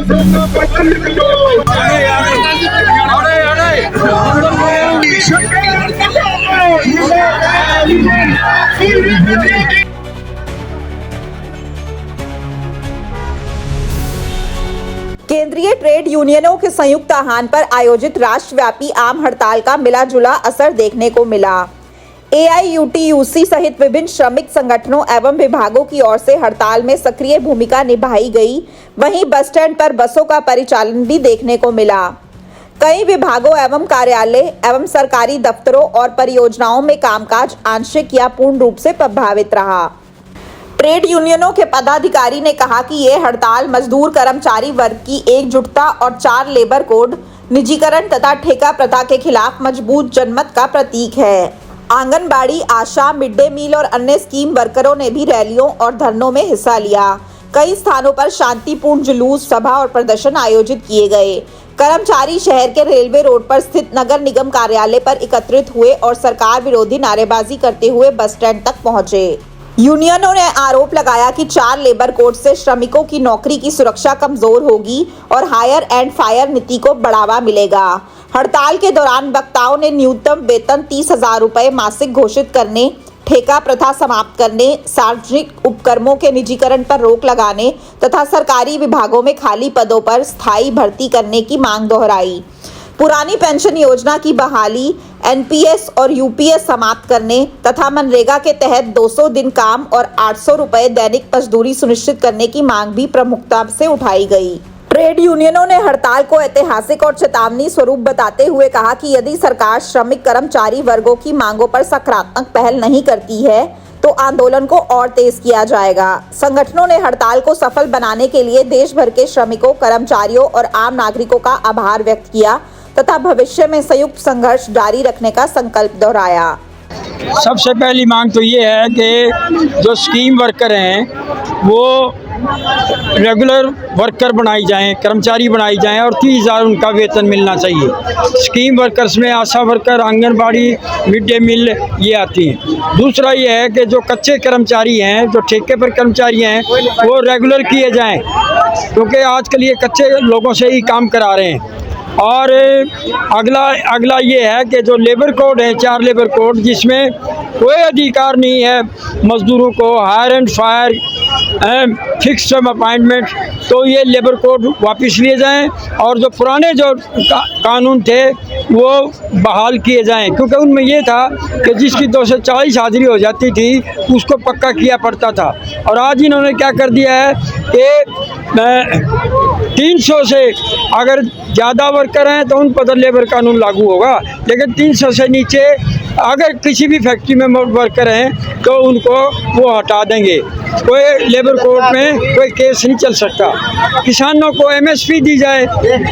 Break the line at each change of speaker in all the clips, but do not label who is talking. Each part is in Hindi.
केंद्रीय ट्रेड यूनियनों के संयुक्त आह्वान पर आयोजित राष्ट्रव्यापी आम हड़ताल का मिला जुला असर देखने को मिला। AIUTUC सहित विभिन्न श्रमिक संगठनों एवं विभागों की ओर से हड़ताल में सक्रिय भूमिका निभाई गई। वहीं बस स्टैंड पर बसों का परिचालन भी देखने को मिला। कई विभागों एवं कार्यालय एवं सरकारी दफ्तरों और परियोजनाओं में कामकाज आंशिक या पूर्ण रूप से प्रभावित रहा। ट्रेड यूनियनों के पदाधिकारी ने कहा कि ये हड़ताल मजदूर कर्मचारी वर्ग की एकजुटता और 4 लेबर कोड, निजीकरण तथा ठेका प्रथा के खिलाफ मजबूत जनमत का प्रतीक है। आंगनबाड़ी, आशा, मिड डे मील और अन्य स्कीम वर्करों ने भी रैलियों और धरनों में हिस्सा लिया। कई स्थानों पर शांतिपूर्ण जुलूस, सभा और प्रदर्शन आयोजित किए गए। कर्मचारी शहर के रेलवे रोड पर स्थित नगर निगम कार्यालय पर एकत्रित हुए और सरकार विरोधी नारेबाजी करते हुए बस स्टैंड तक पहुंचे। यूनियनों ने आरोप लगाया कि 4 लेबर कोड से श्रमिकों की नौकरी की सुरक्षा कमजोर होगी और हायर एंड फायर नीति को बढ़ावा मिलेगा। हड़ताल के दौरान वक्ताओं ने न्यूनतम वेतन 30,000 रुपये मासिक घोषित करने, ठेका प्रथा समाप्त करने, सार्वजनिक उपक्रमों के निजीकरण पर रोक लगाने तथा सरकारी विभागों में खाली पदों पर स्थायी भर्ती करने की मांग दोहराई। पुरानी पेंशन योजना की बहाली, NPS और UPS समाप्त करने तथा मनरेगा के तहत 200 दिन काम और 800 रुपये दैनिक मजदूरी सुनिश्चित करने की मांग भी प्रमुखता से उठाई गई। ट्रेड यूनियनों ने हड़ताल को ऐतिहासिक और चेतावनी स्वरूप बताते हुए कहा कि यदि सरकार श्रमिक कर्मचारी वर्गों की मांगों पर सकारात्मक पहल नहीं करती है तो आंदोलन को और तेज किया जाएगा। संगठनों ने हड़ताल को सफल बनाने के लिए देश भर के श्रमिकों, कर्मचारियों और आम नागरिकों का आभार व्यक्त किया तथा भविष्य में संयुक्त संघर्ष जारी रखने का संकल्प दोहराया।
सबसे पहली मांग तो ये है कि जो स्कीम वर्कर हैं वो रेगुलर वर्कर बनाई जाएं, कर्मचारी बनाई जाएं और 30,000 उनका वेतन मिलना चाहिए। स्कीम वर्कर्स में ASHA worker, anganwadi, mid day meal ये आती हैं। दूसरा ये है कि जो कच्चे कर्मचारी हैं, जो ठेके पर कर्मचारी हैं, वो रेगुलर किए जाएं, क्योंकि आजकल ये कच्चे लोगों से ही काम करा रहे हैं। और अगला ये है कि जो लेबर कोड है, 4 लेबर कोड, जिसमें कोई अधिकार नहीं है मज़दूरों को hire and fire fixed term appointment, तो ये लेबर कोड वापस लिए जाएं और जो पुराने जो कानून थे वो बहाल किए जाएं, क्योंकि उनमें ये था कि जिसकी 240 हाजिरी हो जाती थी उसको पक्का किया पड़ता था। और आज इन्होंने क्या कर दिया है कि 300 से अगर ज़्यादा वर्कर हैं तो उन पर लेबर कानून लागू होगा, लेकिन 300 से नीचे अगर किसी भी फैक्ट्री में वर्कर हैं तो उनको वो हटा देंगे। कोई लेबर कोर्ट में कोई केस नहीं चल सकता। किसानों को MSP दी जाए,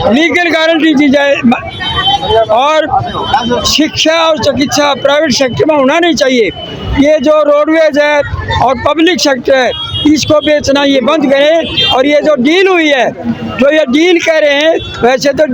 लीगल गारंटी दी जाए और शिक्षा और चिकित्सा प्राइवेट सेक्टर में होना नहीं चाहिए। ये जो रोडवेज है और पब्लिक सेक्टर है इसको बेचना ये बंद करें। और ये जो डील हुई है, जो ये डील कह रहे हैं, वैसे तो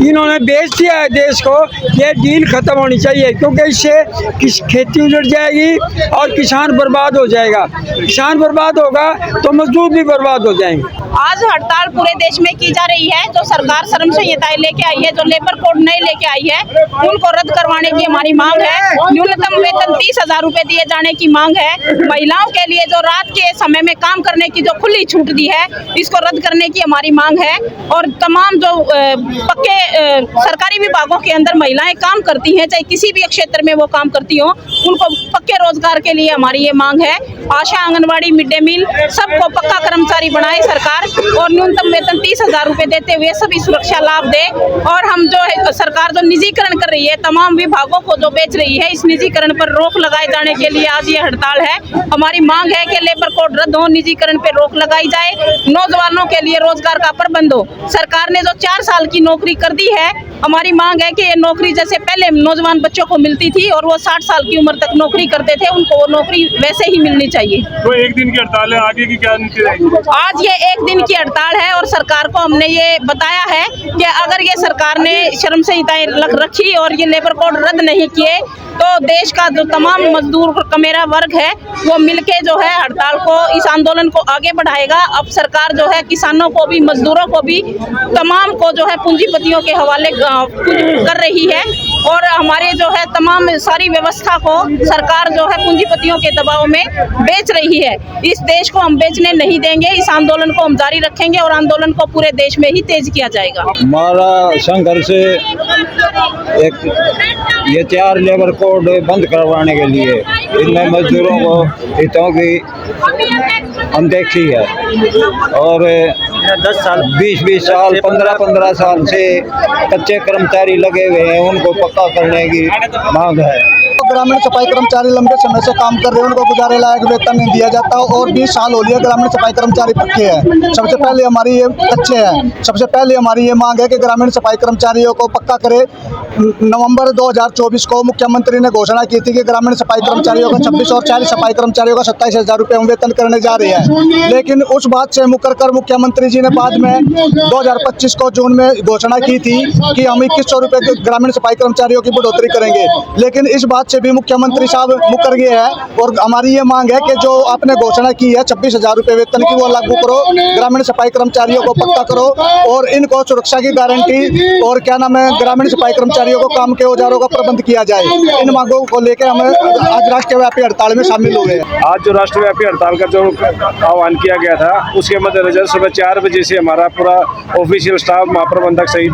इन्होंने बेच दिया है देश को। ये डील ख़त्म होनी चाहिए, क्योंकि इससे खेती उजड़ जाएगी और किसान बर्बाद हो जाएगा। किसान बर्बाद होगा तो मजदूर भी बर्बाद हो जाएंगे।
आज हड़ताल पूरे देश में की जा रही है। जो सरकार श्रम संहिताएं लेके आई है, जो लेबर कोड नए लेके आई है, उनको रद्द करवाने की हमारी मांग है। न्यूनतम वेतन 30,000 रुपए दिए जाने की मांग है। महिलाओं के लिए जो रात के समय में काम करने की जो खुली छूट दी है, इसको रद्द करने की हमारी मांग है। और तमाम जो पक्के सरकारी विभागों के अंदर महिलाएं काम करती हैं, चाहे किसी भी क्षेत्र में वो काम करती हो, उनको पक्के रोजगार के लिए हमारी ये मांग है। आशा, आंगनबाड़ी, मिड डे मील सबको पक्का कर्मचारी बनाए सरकार और न्यूनतम वेतन 30,000 रुपए देते हुए सभी सुरक्षा लाभ दे। और हम जो है सरकार जो निजीकरण कर रही है, तमाम विभागों को जो बेच रही है, इस निजीकरण पर रोक लगाए जाने के लिए आज ये हड़ताल है। हमारी मांग है कि लेबर कोड रद्द हो, निजीकरण पे रोक लगाई जाए, नौजवानों के लिए रोजगार का प्रबंध हो। सरकार ने जो 4 साल की नौकरी कर जल्दी है। हमारी मांग है कि ये नौकरी जैसे पहले नौजवान बच्चों को मिलती थी और वो 60 साल की उम्र तक नौकरी करते थे, उनको वो नौकरी वैसे ही मिलनी चाहिए।
तो एक दिन की हड़ताल है, आगे की क्या नीति रहेगी?
आज ये एक दिन की हड़ताल है और सरकार को हमने ये बताया है कि अगर ये सरकार ने श्रम संहिताएं रखी और ये लेबर कोड रद्द नहीं किए तो देश का जो तमाम मजदूर कमेरा वर्ग है वो मिलके जो है हड़ताल को, इस आंदोलन को आगे बढ़ाएगा। अब सरकार जो है किसानों को भी, मजदूरों को भी, तमाम को जो है पूंजीपतियों के हवाले कर रही है और हमारे जो है तमाम सारी व्यवस्था को सरकार जो है पूंजीपतियों के दबाव में बेच रही है। इस देश को हम बेचने नहीं देंगे। इस आंदोलन को हम जारी रखेंगे और आंदोलन को पूरे देश में ही तेज किया जाएगा।
हमारा संघर्ष एक ये 4 लेबर कोड बंद करवाने के लिए, इनमें मजदूरों को हितों की अनदेखी है और 10 साल 20 साल 15 साल से कच्चे कर्मचारी लगे हुए हैं, उनको पक्का करने की मांग है।
ग्रामीण सफाई कर्मचारी लंबे समय से काम कर रहे हैं, उनको गुजारे लायक वेतन नहीं दिया जाता और 20 साल हो लिया ग्रामीण सफाई कर्मचारी पक्के हैं। सबसे पहले हमारी ये कच्चे हैं। सबसे पहले हमारी ये मांग है कि ग्रामीण सफाई कर्मचारियों को पक्का करे। नवंबर 2024 को मुख्यमंत्री ने घोषणा की थी कि ग्रामीण सफाई कर्मचारियों का 26 और 40 सफाई कर्मचारियों का 27,000 रुपये हम वेतन करने जा रहे हैं, लेकिन उस बात से मुकर कर मुख्यमंत्री जी ने बाद में 2025 को जून में घोषणा की थी कि हम 2100 रुपये ग्रामीण सफाई कर्मचारियों की बढ़ोतरी करेंगे, लेकिन इस बात से भी मुख्यमंत्री साहब मुकर गए हैं। और हमारी ये मांग है कि जो आपने घोषणा की है 26,000 रुपये वेतन की, वो लागू करो, ग्रामीण सफाई कर्मचारियों को पक्का करो और इनको सुरक्षा की गारंटी और क्या नाम है ग्रामीण सफाई कर्मचारियों को काम के औजारों का प्रबंध किया जाए। इन मांगों को लेकर हम आज राष्ट्रव्यापी हड़ताल में शामिल हुए हैं।
आज जो राष्ट्रव्यापी हड़ताल का जो आह्वान किया गया था उसके मद्देनजर सुबह 4 बजे से हमारा पूरा ऑफिशियल स्टाफ, महाप्रबंधक सहित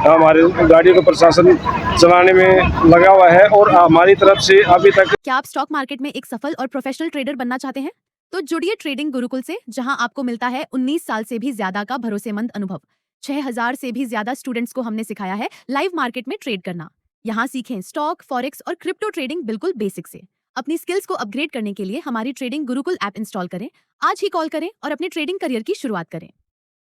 हमारे गाड़ियों का प्रशासन चलाने में लगा हुआ है और हमारी तरफ से अभी तक।
क्या आप स्टॉक मार्केट में एक सफल और प्रोफेशनल ट्रेडर बनना चाहते हैं? तो जुड़िए ट्रेडिंग गुरुकुल से, जहां आपको मिलता है 19 साल से भी ज्यादा का भरोसेमंद अनुभव। 6000 से भी ज्यादा स्टूडेंट्स को हमने सिखाया है लाइव मार्केट में ट्रेड करना। यहाँ सीखें स्टॉक, फॉरेक्स और क्रिप्टो ट्रेडिंग बिल्कुल बेसिक से। अपनी स्किल्स को अपग्रेड करने के लिए हमारी ट्रेडिंग गुरुकुल ऐप इंस्टॉल करें। आज ही कॉल करें और अपने ट्रेडिंग करियर की शुरुआत करें।